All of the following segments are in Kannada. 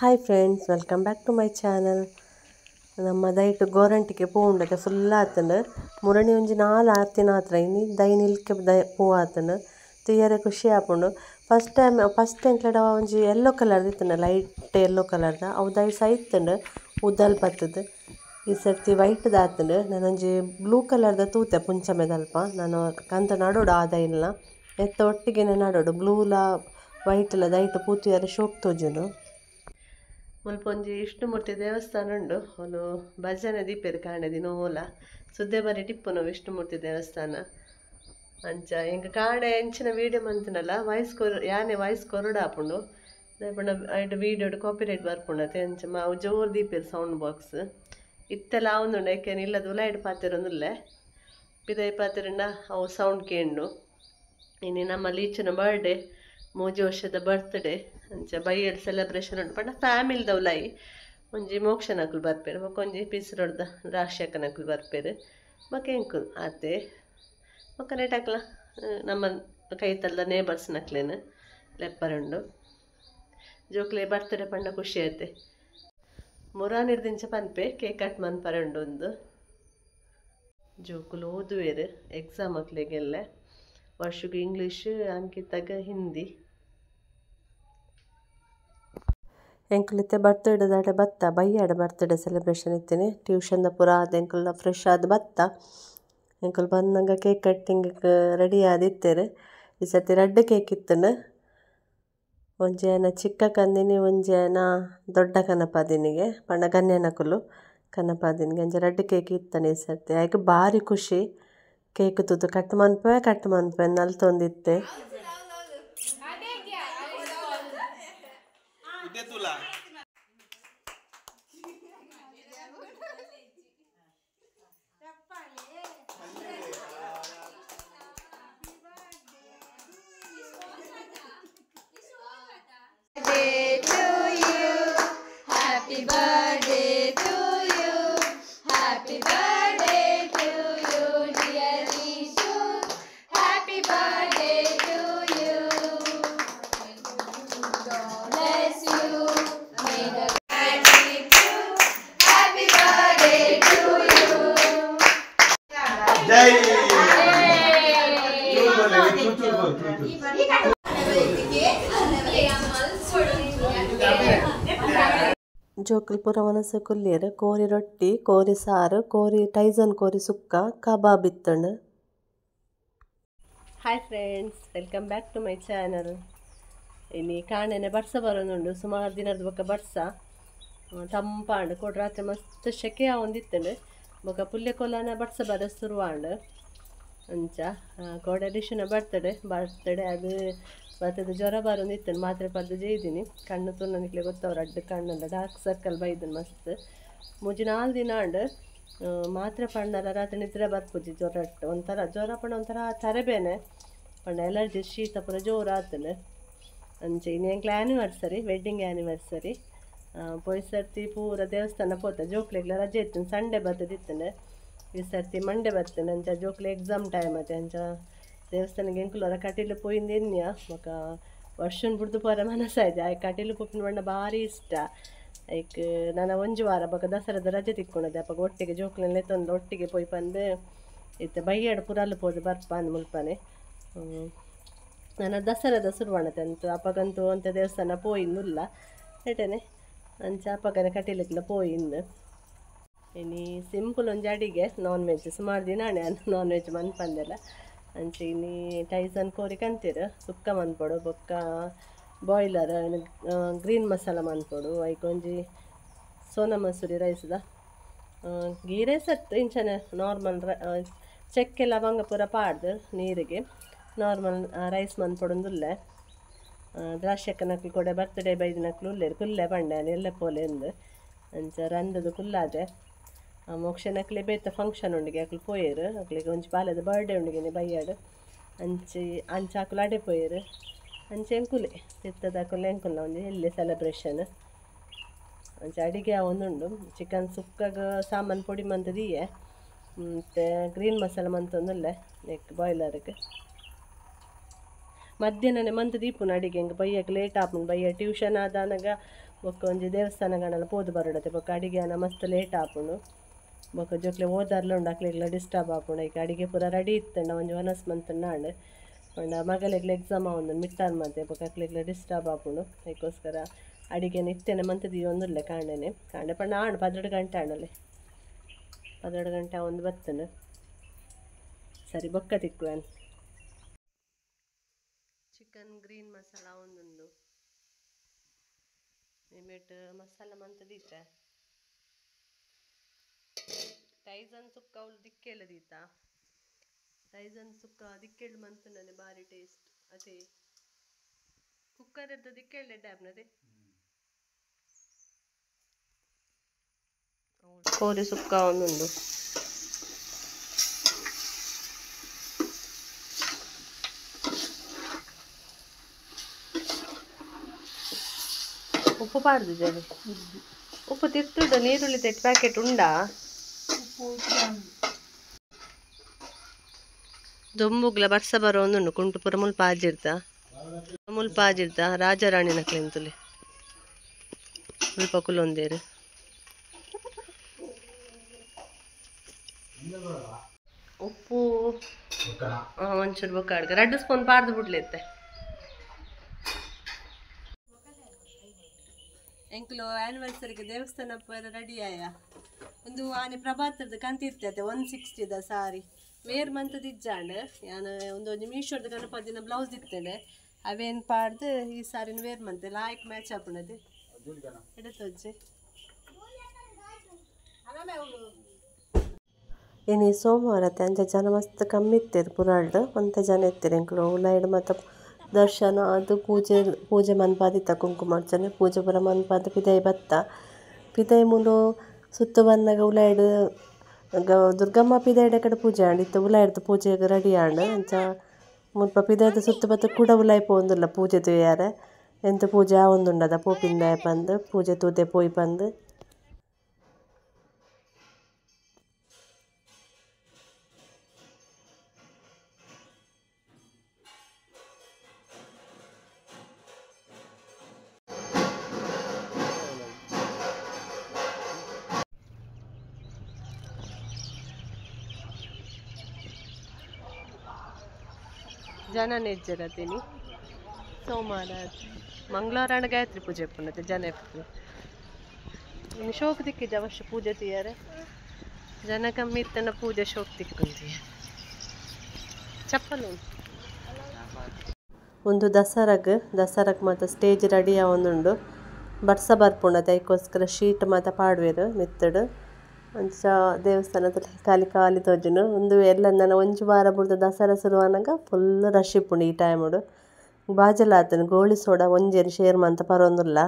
Hi friends, welcome back to my channel. ನಮ್ಮ ದೈಟ್ ಗೋರಂಟಿಗೆ ಪೂ ಉಂಡತೆ ಫುಲ್ ಆತಂಡು ಮುರಣಿ ಒಂಜಿ 4-6 ದಿನ ಆತ್ರ ಇನ್ನು ದೈನಿಲ್ಕೆ ಪೂ ಆತಂಡು ತುಯ್ಯರೆ ಖುಷಿ ಆಪುಂಡು. ಫಸ್ಟ್ ಎಂಕ್ಲೆಡ ಒಂಜಿ ಯೆಲ್ಲೋ ಕಲರ್ದು ಇತ್ತಂಡು, ಲೈಟ್ ಯೆಲ್ಲೋ ಕಲರ್ದ ಅವು ದೈ ಸೈತ್ತಂಡು ಉದ್ದಲ್ ಪತ್ತದು. ಈ ಸರ್ತಿ ವೈಟ್ದು ಆತಂಡು. ನಾನೊಂಜಿ ಬ್ಲೂ ಕಲರ್ದ ತೂತೆ ಪುಂಚಮೆದಲ್ಪ ನಾನು ಕಂತ ನಡೋಡು ಆ ದೈಲ್ನ ಎತ್ತ ಒಟ್ಟಿಗೆ ನಡೋಡು ಬ್ಲೂಲ ವೈಟ್ಲ ದೈಟ್ ಪೂತಿಯಾರೆ ಶೋಕ್ ತೋಜುಂಡು. ಮುಲ್ಪ ಒಂಜಿ ವಿಷ್ಣುಮೂರ್ತಿ ದೇವಸ್ಥಾನ ಉಂಡು, ಅವನು ಭಜನೆ ದೀಪೇರು ಕಾಣೆದಿ ನೋಲ ಸುದ್ದೆ ಬರಿ ಟಿಪ್ಪುನು ವಿಷ್ಣುಮೂರ್ತಿ ದೇವಸ್ಥಾನ ಅಂಚ ಎಂಕ ಕಾಣೆ ಎಂಚಿನ ವೀಡಿಯೋ ಮಂತನಲ್ಲ ಯಾನೆ ವಾಯ್ಸ್ ಕೊರಡಾಪುಂಡು ಪಂಡ ಐಟ್ ವೀಡಿಯೋಡು ಕಾಪಿರೈಟ್ ಬರ್ಪುಂಡತೆ ಅಂಚ ಮಾವು ಜೋರು ದೀಪೇರು ಸೌಂಡ್ ಬಾಕ್ಸ್ ಇತ್ತೆಲ್ಲ ಆವೊಂದುಂಡು ಯಾಕೆನ್ ಇಲ್ಲದ ಉಲಾಯ್ಡ್ ಪಾತೆರೊಂದುಲ್ಲೆ ಪಿದೈ ಪಾತೆರಂಡ ಅವು ಸೌಂಡ್ ಕೇಂಡು. ಇನ್ನು ನಮ್ಮ ಲೀಚನ ಬರ್ಡೇ 3 ವರ್ಷದ ಬರ್ತ್ಡೇ ಅಂಚ ಬೈಯಡ್ ಸೆಲೆಬ್ರೇಷನ್ ಉಂಟು ಪಂಡ ಫ್ಯಾಮಿಲಿದ ಉಲಾಯಿ ಒಂಜಿ ಮೋಕ್ಷನಕುಲು ಬರ್ಪೇರು ಒಂಜಿ ಪೀಸರೊಡ್ದ ರಾಶಿಯಕ್ಕನಕುಲು ಬರ್ಪೇರು ಎಂಕುಲು ಆತೆ ನೆಟಾಕ್ಲ ನಮ್ಮ ಕೈತಲ್ದ ನೇಬರ್ಸ್ ನಕ್ಲೇನು ಲೆಪ್ಪರುಂಡು ಜೋಕ್ಲೆ ಬರ್ತ್ಡೇ ಪಂಡ ಖುಷಿ ಆಯ್ತೆ. ಮುರಾನಿರ್ದಿಂಚ ಪನ್ಪೆ ಕೇಕ್ ಕಟ್ ಮನ್ಪರುಂಡು ಒಂದು ಜೋಕುಲು ಓದುವೇರು ಎಕ್ಸಾಮ್ ಮಕ್ಳಿಗೆಲ್ಲ ವರ್ಷಕ್ಕೆ ಇಂಗ್ಲೀಷ್ ಅಂಕಿತಾಗ ಹಿಂದಿ. ಎಂಕುಲಿತ್ತೆ ಬರ್ತ್ಡೇ ದಾಡೆ ಬತ್ತ ಬೈಯಾಡ ಬರ್ತ್ಡೇ ಸೆಲೆಬ್ರೇಷನ್ ಇತ್ತೇನೆ ಟ್ಯೂಷನ್ದ ಪೂರ ಆದ ಎಂಕುಲ ಫ್ರೆಶ್ ಆದ ಬತ್ತ ಎಂಕುಲು ಬಂದಂಗ ಕೇಕ್ ಕಟ್ಟಿಂಗ್ ರೆಡಿ ಆದಿತ್ತೇರು. ಈ ಸರ್ತಿ ರೆಡ್ ಕೇಕ್ ಇತ್ತಂಡು, ಒಂಜೇನ ಚಿಕ್ಕ ಕಂದಿನಿ ಒಂಜೇನ ದೊಡ್ಡ ಕನಪಾದಿನಿಗೆ ಪಂಡ ಗನ್ಯನಕುಲು ಕನಪಾದಿನಿಗೆ ಅಂಚ ರೆಡ್ ಕೇಕ್ ಇತ್ತನೆ ಈ ಸರ್ತಿ. ಆಯ್ಕೆ ಭಾರಿ ಖುಷಿ ಕೇಕ್ ತೂತು cut ಮನ್ಪೆ ನಲ್ತೊಂದಿತ್ತೆ. Happy birthday to you, happy birthday to you, dear Ishu, happy birthday to you. Bless you, may the God keep you, happy birthday to you. Jai! ಜೋಕುಲು ಪೂರ ಮನಸ್ಸು ಕುಲ್ಲೇರು ಕೋರಿ ರೊಟ್ಟಿ, ಕೋರಿ ಸಾರು, ಟೈಸನ್ ಕೋರಿ ಸುಕ್ಕ, ಕಬಾಬ್ ಇತ್ತಂಡು. Hi friends, welcome back to my channel. ಇನ್ನು ಕಾಣೆನೆ ಬರ್ಸ ಬರೋದುಂಡು ಸುಮಾರು ದಿನದ ಬೊಕ್ಕ ಬರ್ಸ ತಂಪಾಂಡು ಕೊಡು ರಾತ್ರಿ ಮಸ್ತ್ ಶೆಕೆ ಒಂದಿತ್ತಂಡು ಬೊಕ್ಕ ಪುಲ್ಯ ಕೊಲಾನ ಬರ್ಸ ಬರೋ ಶುರುವಾಂಡು ಅಂಚ ಕೋಡೆ ಡಿಶನ ಬರ್ತಡೆ ಅದು ಬರ್ತದ ಜ್ವರ ಬರೋಂದಿತ್ತಂಡು ಮಾತ್ರೆ ಪರ್ದು ಜೈದಿನಿ ಕಣ್ಣು ತುನ್ನನಿಕ್ಲೆ ಗೊತ್ತವ್ರು ಅಡ್ಡು ಕಣ್ಣಲ್ಲ ಡಾರ್ಕ್ ಸರ್ಕಲ್ ಬೈದನು ಮಸ್ತ್ 3-4 ದಿನ ಅಂಡು ಮಾತ್ರೆ ಪಣ್ಣರ ರಾತ್ರಿ ನಿದ್ರೆ ಬರ್ಪುಜಿ ಜ್ವರಟ್ಟು ಒಂಥರ ಜ್ವರ ಪಂಡ ಒಂಥರ ತರೆಬೇನೆ ಪಂಡ ಎಲರ್ಜಿ ಶೀತ ಪೂರ ಜೋರು ಆತನು ಅಂಚೆ ಇನ್ನು ಎಂಕ್ಲೆ ಆ್ಯನಿವರ್ಸರಿ ವೆಡ್ಡಿಂಗ್ ಆ್ಯನಿವರ್ಸರಿ ಪೋಯ್ ಸರ್ತಿ ಪೂರ ದೇವಸ್ಥಾನ ಪೋತ ಜೋಕ್ಲೆಗ್ಲ ರಜೆ ಇತ್ತು ಸಂಡೇ ಬರ್ತದಿತ್ತಂಡು ಈ ಸರ್ತಿ ಮಂಡೆ ಬರ್ತೇನೆ ಅಂಚ ಜೋಕ್ಲೆ ಎಕ್ಸಾಮ್ ಟೈಮ್ ಅತ್ತೆ ಅಂಚ ದೇವಸ್ಥಾನಕ್ಕೆ ಎಂಕುಲರ ಕಟೀಲು ಪೋಯಿಂದು ಎನ್ಯ ಮಕ ವರ್ಷನ್ ಬಿಡ್ದು ಪೋರ ಮನಸ್ಸಾಯ್ತು ಆಯ್ಕೆ ಕಟೀಲು ಪೋಪಿನ ಬಣ್ಣ ಭಾರಿ ಇಷ್ಟ. ಆಯ್ಕೆ ನಾನು 1 ವಾರ ಬೊಕ್ಕ ದಸರಾದ ರಜೆ ತಿಕ್ಕೊಂಡದೆ ಅಪ್ಪ ಒಟ್ಟಿಗೆ ಜೋಕ್ಲೆಲ್ಲ ತಂದು ಒಟ್ಟಿಗೆ ಪೋಯ್ ಬಂದು ಇತ್ತು ಬೈಯಾಡು ಪುರಲ್ಲಿ ಪೋದು ಬರ್ಪಾನ್ ಮುಲ್ಪನೆ ನಾನು ದಸರಾದ ಶುರುವಾಣತೆ ಅಂತ ಅಪ್ಪಗಂತೂ ಅಂತ ದೇವಸ್ಥಾನ ಪೋಯಿಂದಿಲ್ಲ ಏಟೇನೆ ಅಂಚ ಅಪ್ಪಗನ ಕಟೀಲಿಕ್ಕೆಲ್ಲ ಪೋಯಿಂದು. ಇನ್ನು ಸಿಂಪಲ್ ಒಂಜಿ ಅಡಿಗೆ ನಾನ್ ವೆಜ್ ಸುಮಾರು ದಿನ ನಾನ್ ವೆಜ್ ಮನ್ಪಂದೆಲ್ಲ ಅಂಚೆ ಇನ್ನು ಟೈಸನ್ ಕೋರಿ ಕಂತೀರು ಸುಕ್ಕ ಮನ್ಪೊಡು ಬೊಕ್ಕ ಬಾಯ್ಲರ್ ಗ್ರೀನ್ ಮಸಾಲ ಮನ್ಪೊಡು ಐಕ್ ಒಂಜಿ ಸೋನಾ ಮಸೂರಿ ರೈಸ್ದ ಗೀ ರೈಸ್ ಅತ್ತು ಇಂಚನೆ ನಾರ್ಮಲ್ ಚಕ್ಕೆ ಲವಂಗ ಪೂರ ಪಾಡ್ದು ನೀರಿಗೆ ನಾರ್ಮಲ್ ರೈಸ್ ಮನ್ಪೊಡೊಂದುಲ್ಲೆ ದ್ರಾಕ್ಷಕ್ಕನಕ್ಲು ಕೊಡೆ ಬರ್ತ್ಡೇ ಬೈದಿನಕ್ಲು ಉಲ್ಲೇರು ಕುಲ್ಲೆ ಪಂಡೆ ಎಲ್ಲ ಪೋಲೆ ಎಂದು ಅಂಚ ರಂದದು ಕುಲ್ಲಾದೆ ಮೋಕ್ಷನಕ್ಲೆ ಬೇತ ಫಂಕ್ಷನ್ ಉಂಡಿಗೆ ಅಕ್ಲು ಪೋಯರು ಅಕ್ಲಿಗೆ ಒಂಜಿ ಪಾಲೆದ ಬರ್ಡೇ ಉಂಡಿಗೆ ಬೈಯಾಡು ಅಂಚ ಅಕ್ಲು ಅಡೆ ಪೋಯರು ಅಂಚೆ ಎಂಕುಲೆ ತಿರ್ತದ ಅಕುಲೆ ಎಂಕುಲ್ನ ಒಂಜಿ ಎಲ್ಲಿ ಸೆಲೆಬ್ರೇಷನ್ ಅಂಚೆ ಅಡಿಗೆ ಒಂದುಂಡು ಚಿಕನ್ ಸುಕ್ಕಾಗ ಸಾಮಾನು ಪೊಡಿ ಮಂತದಿಯೆ ಮತ್ತು ಗ್ರೀನ್ ಮಸಾಲ ಮಂತೊಂದುಲ್ಲೆ ನೆಕ್ ಬಾಯ್ಲರ್ಗೆ ಮಧ್ಯಾಹ್ನನೇ ಮಂತ್ ದೀಪುನ ಅಡಿಗೆ ಹೆಂಗೆ ಬೈಯಕ್ಕೆ ಲೇಟ್ ಆಪುಂಡು ಬೈಯ ಟ್ಯೂಷನ್ ಆದಾನಾಗ ಬೊಕ್ಕ ಒಂಜಿ ದೇವಸ್ಥಾನಗಳೆಲ್ಲ ಪೋದು ಬರೋಡತ್ತೆ ಬೊಕ್ಕ ಅಡಿಗೆನ ಮಸ್ತ್ ಲೇಟ್ ಆಪುಂಡು ಬೊಕ್ಕ ಜೋಕ್ಲೆ ಓದಾರ್ಲ ಉಂಡು ಅಕ್ಲೆಗ್ಲ ಡಿಸ್ಟರ್ಬ್ ಆಪುಂಡು ಈಗ ಅಡಿಗೆ ಪೂರ ರೆಡಿ ಇತ್ತಂಡ ಒಂಜಿ ವನಸ್ ಮಂತುಂಡು ಪಂಡ ಮಗಲೆಗ್ಲ ಎಕ್ಸಾಮ್ ಆವೊಂದು ಮಿಡ್ ಟರ್ಮ್ ಅಂತೆ ಬೊಕ್ಕ ಅಕ್ಲೆಗ್ಲ ಡಿಸ್ಟರ್ಬ್ ಆಪುಂಡು ಅದಕ್ಕೋಸ್ಕರ ಅಡಿಗೆನ ಇತ್ತೇನೆ ಮಂತದಿ ಒಂದುಲ್ಲೆ ಕಾಂಡೆನೆ ಕಾಂಡೆ ಪಂಡ ಆಂಡು 12 ಗಂಟೆ ಆಂಡಲೆ 12 ಗಂಟೆ ಒಂದು ಬತ್ತನು ಸರಿ ಬೊಕ್ಕ ತಿಕ್ಕುವೆನ್ ಚಿಕನ್ ಗ್ರೀನ್ ಮಸಾಲ ಒಂದುಂಡು ನಿಮಿಟ್ ಮಸಾಲ ಮಂತದೀತೆ ಟೈಸನ್ ಸುಕ್ಕ ಅವಳು ದಿಕ್ಕೆಲ್ಲ ದೀತ ಟೈಸನ್ ಸುಕ್ಕ ದಿಕ್ಕೆಳ್ಳು ಮಂತುಂಡನೆ ಬಾರಿ ಟೇಸ್ಟ್ ಅದೇ ಕುಕ್ಕರ್ ಇರ್ದ ದಿಕ್ಕೆಳ್ಳೆ ಡ್ಯಾಬ್ನದೆ ಕೋರಿ ಸುಕ್ಕ ಒಂದುಂಡು ಉಪ್ಪು ಪಾಡ್ದು ಜನ ಉಪ್ಪು ತಿರ್ತುಂಡು ನೀರುಳ್ಳಿ ತೆಟ್ಟು ಪ್ಯಾಕೆಟ್ ಉಂಡಾ ದೊಂಬುಗ್ಲ ಬರ್ಸ ಬರೋ ಒಂದುಂಡು ಕುಂಟು ಪುರ ಮುಲ್ಪ ಆಜಿರ್ದ ರಾಜಾರಾಣಿ ನಕ್ಲೆಂತುಲೆ ಮುಲ್ಪ ಕುಲೊಂದೇರು ಉಪ್ಪು ಒಂಚೂರು ಬೊಕ್ಕಾಡ್ಗ 2 ಸ್ಪೂನ್ ಪಾಡ್ದು ಬಿಡ್ಲೆತ್ತೆ ಎಂಕ್ಲು ಆ್ಯನಿವರ್ಸರಿಗೆ ದೇವಸ್ಥಾನ ಪರ ರೆಡಿ ಆಯ ಒಂದು ಆನೆ ಪ್ರಭಾತದ ಕಂತಿರ್ತೈತೆ 160 ಸಾರಿ ವೇರ್ ಮಂತದ ಇಜ್ಜಾಂಡ್ ನಾನು ಒಂದೊಂದು ಮೀಶೋದ ಗಣಪತಿನ ಬ್ಲೌಸ್ ಇತ್ತೇನೆ ಅವೇನು ಪಾಡ್ದು ಈ ಸಾರಿನ ವೇರ್ ಮಂತೆ ಲಾಯ್ಕ್ ಮ್ಯಾಚ್ ಆಪುಣದು ಎಡತೊಜ್ಜೆ ಇನ್ನು ಸೋಮವಾರ ಅಂಚ ಜನ ಮಸ್ತ್ ಕಮ್ಮಿ ಇತ್ತೇರು ಪುರಾಳ್ದು ಒಂತೆ ಜನ ಇತ್ತೇರು ಎಂಕ್ಲು ಉಲಾಯ್ಡು ಮತ್ತು ದರ್ಶನ ಅದು ಪೂಜೆ ಮನ್ಪಾದಿತ್ತ ಕುಂಕುಮಾರ್ಚನೆ ಪೂಜೆ ಪೂರ ಮನ್ಪಾದ ಪಿದೈ ಬತ್ತ ಪಿದೈ ಮುಲು ಸುತ್ತು ಬಂದಾಗ ಉಲಾಯ್ಡು ದುರ್ಗಮ್ಮ ಪಿದೈಡ ಕಡೆ ಪೂಜೆ ಆಂಡಿತ್ತು ಉಲಾಯ್ಡ್ದು ಪೂಜೆಗೆ ರೆಡಿ ಆಂಡು ಅಂಚ ಮುಲ್ಪ ಪಿದೈದ ಸುತ್ತು ಬತ್ತ ಕೂಡ ಉಲಾಯ್ ಪೋಂದುಲ್ಲ ಪೂಜೆ ತುಯ್ಯಾರೆ ಎಂತ ಪೂಜೆ ಆವೊಂದುಂಡದ ಪೋಪಿಂದಾಯ ಪಂದು ಪೂಜೆ ತೂತೆ ಪೋಯಿ ಪಂದು ಜನ ನೆಜ್ಜರತೀನಿ ಸೋಮವಾರ ಮಂಗಳವಾರ ಗಾಯತ್ರಿ ಪೂಜೆ ಪುಣ್ಣತೆ ಜನ ಇನ್ನು ಶೋಕ್ ದಿಕ್ಕಿದ್ದ ವರ್ಷ ಪೂಜೆ ತೀಯಾರೆ ಜನ ಕಮ್ಮಿ ಇತ್ತನ ಪೂಜೆ ಶೋಕ್ ತಿಕ್ಕೊಂತೀಯ ಚಪ್ಪಲು ಒಂದು ದಸರಾಗ್ ಮತ್ತು ಸ್ಟೇಜ್ ರೆಡಿ ಆವೊಂದುಂಡು ಬರ್ಸ ಬರ್ಪುಂಡು ಅದಕ್ಕೋಸ್ಕರ ಶೀಟ್ ಮಾತ ಪಾಡ್ವೆರು ಮಿತ್ತಡು ಅಂಚ ದೇವಸ್ಥಾನದ ಖಾಲಿ ತೋಜುನು ಒಂದು ಎಲ್ಲ ನನ್ನ ಒಂಜು ವಾರ ಬುಡ್ದು ದಸರಾ ಶುರುವಾನಾಗ ಫುಲ್ ರಶ್ ಇಪ್ಪುಂಡು ಈ ಟೈಮುಡು ಬಾಜಲ ಆತನು ಗೋಳಿ ಸೋಡ ಒಂಜೇರು ಶೇರ್ ಮಂತ ಪರೊಂದುಲ್ಲ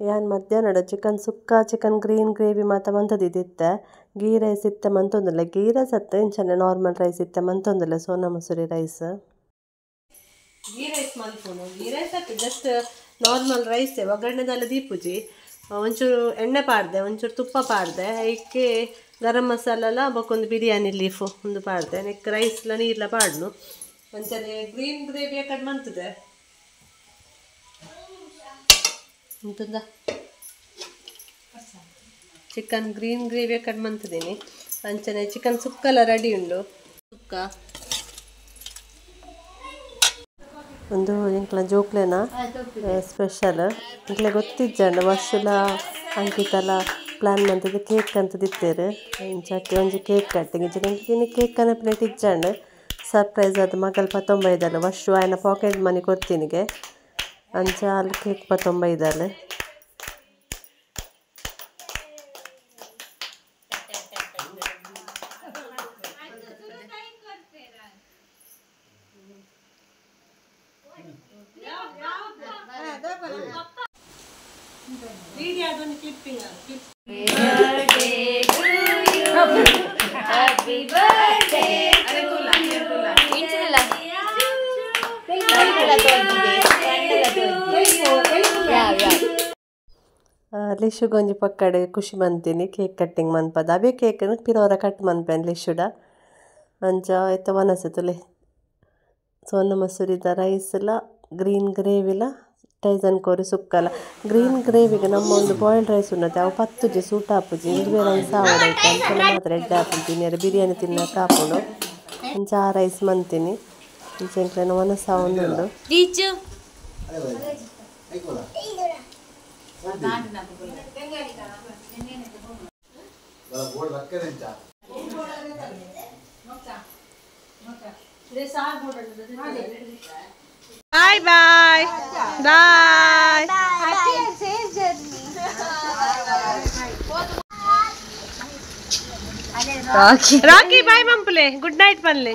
ಯಾನ್ ಮಧ್ಯಾಹ್ನಡು ಚಿಕನ್ ಸುಕ್ಕ ಚಿಕನ್ ಗ್ರೀನ್ ಗ್ರೇವಿ ಮಾತ ಮಂತದಿತ್ತೆ ಗೀ ರೈಸ್ ಇತ್ತೆ ಮಂತೊಂದುಲ್ಲ ಗೀ ರೈಸ್ ಅತ್ತೆ ಇಂಚನೆ ನಾರ್ಮಲ್ ರೈಸ್ ಇತ್ತೆ ಮಂತೊಂದುಲ್ಲ ಸೋನಾ ಮಸೂರಿ ರೈಸ್ ಗೀ ರೈಸ್ ಮಲ್ಪುನು ಗೀ ರೈಸ್ ಅತ್ತೆ ಜಸ್ಟ್ ನಾರ್ಮಲ್ ರೈಸ್ ಒಗ್ಗರಣೆದೆಲ್ಲ ದೀಪುಜಿ ಒಂಚೂರು ಎಣ್ಣೆ ಪಾಡ್ದೆ ಒಂಚೂರು ತುಪ್ಪ ಪಾಡ್ದೆ ಅದಕ್ಕೆ ಗರಂ ಮಸಾಲೆಲ್ಲ ಬಕ್ಕೊಂದು ಬಿರಿಯಾನಿ ಲೀಫು ಒಂದು ಪಾಡ್ದೆ ನೆಕ್ ರೈಸ್ಲ ನೀರ್ಲ ಪಾಡ್ನು ಒಂಚನೆ ಗ್ರೀನ್ ಗ್ರೇವಿ ಕಟ್ ಮಂತದೆ ಅಂತಂದ ಚಿಕನ್ ಗ್ರೀನ್ ಗ್ರೇವಿ ಕಟ್ ಮಂತದೀನಿ ಅಂಚನೆ ಚಿಕನ್ ಸುಕ್ಕಲ್ಲ ರೆಡಿ ಉಂಡು ಸುಕ್ಕ ಒಂದು ಇಂಕ್ಲ ಜೋಕ್ಲೆನ ಸ್ಪೆಷಲ್ ಇಂಕ್ಲೆ ಗೊತ್ತಿಜ್ಜಂಡ ವರ್ಷಲ ಅಂಕಿತಲ ಪ್ಲಾನ್ ಮಂತದ ಕೇಕ್ ಅಂತ ದಿತ್ತೇರು ಇಂಚಕ್ಕೆ ಒಂಜಿ ಕೇಕ್ ಕಟ್ಟಿಂಗ್ ಇಂಚಿನ ಕೇಕ್ ಅನ್ನ ಪ್ಲೇಟ್ ಇಜ್ಜಂಡು ಸರ್ಪ್ರೈಸ್ ಅದು ಮಗಲ್ 19 ವರ್ಷ ఆయన ಪಾಕೆಟ್ ಮನಿ ಕೊಡ್ತೀನಿಗೆ ಅಂಚ ಅಲ್ಲಿ ಕೇಕ್ 19 Happy birthday to ಲಿಶು ಗೊಂಜಿ ಪಕ್ಕಡೆ ಖುಷಿ ಮಂತೀನಿ ಕೇಕ್ ಕಟ್ಟಿಂಗ್ ಮನ್ಪದ ಅವೇ ಕೇಕನ್ನು ಪಿರೋರ ಕಟ್ ಮನ್ಪೇನ್ ಲಿಶುಡ ಅಂಚ ಐತ ವನಸತುಲೆ ಸೋನ ಮಸೂರಿದ ರೈಸ್ಲ ಗ್ರೀನ್ ಗ್ರೇವಿಲ ಐಸ್ ಅನ್ಕೋರಿ ಸುಕ್ಕಲ್ಲ ಗ್ರೀನ್ ಗ್ರೇವಿಗೆ ನಮ್ಮ ಒಂದು ಬಾಯ್ಲ್ಡ್ ರೈಸ್ ಉನ್ನತೆ ಅವು ಪತ್ತುಜಿ ಸೂಟ್ ಹಾಪುಜಿ ಬೇರೆ ರೈಸ್ ಆವಡೈತೆ ಅಂಚನೆ ಮಾತ್ರ ಎಡ್ಡೆ ಹಾಪುಂತೀನಿ ಅದು ಬಿರಿಯಾನಿ ತಿನ್ನಕ್ಕೆ ಹಾಕೊಂಡು ಒಂಚ ಆ ರೈಸ್ ಮಂತೀನಿ ಇಂಚೆಂಕ್ಲೇನ ಮನಸ್ಸು ಒಂದುಂಡು ಬಾಯ್ ಬಾಯ್ ಬಾಯ್ ರಾಕಿ ಬಾಯ್ ಮಂಪುಲೆ ಗುಡ್ ನೈಟ್ ಪನ್ಲೆ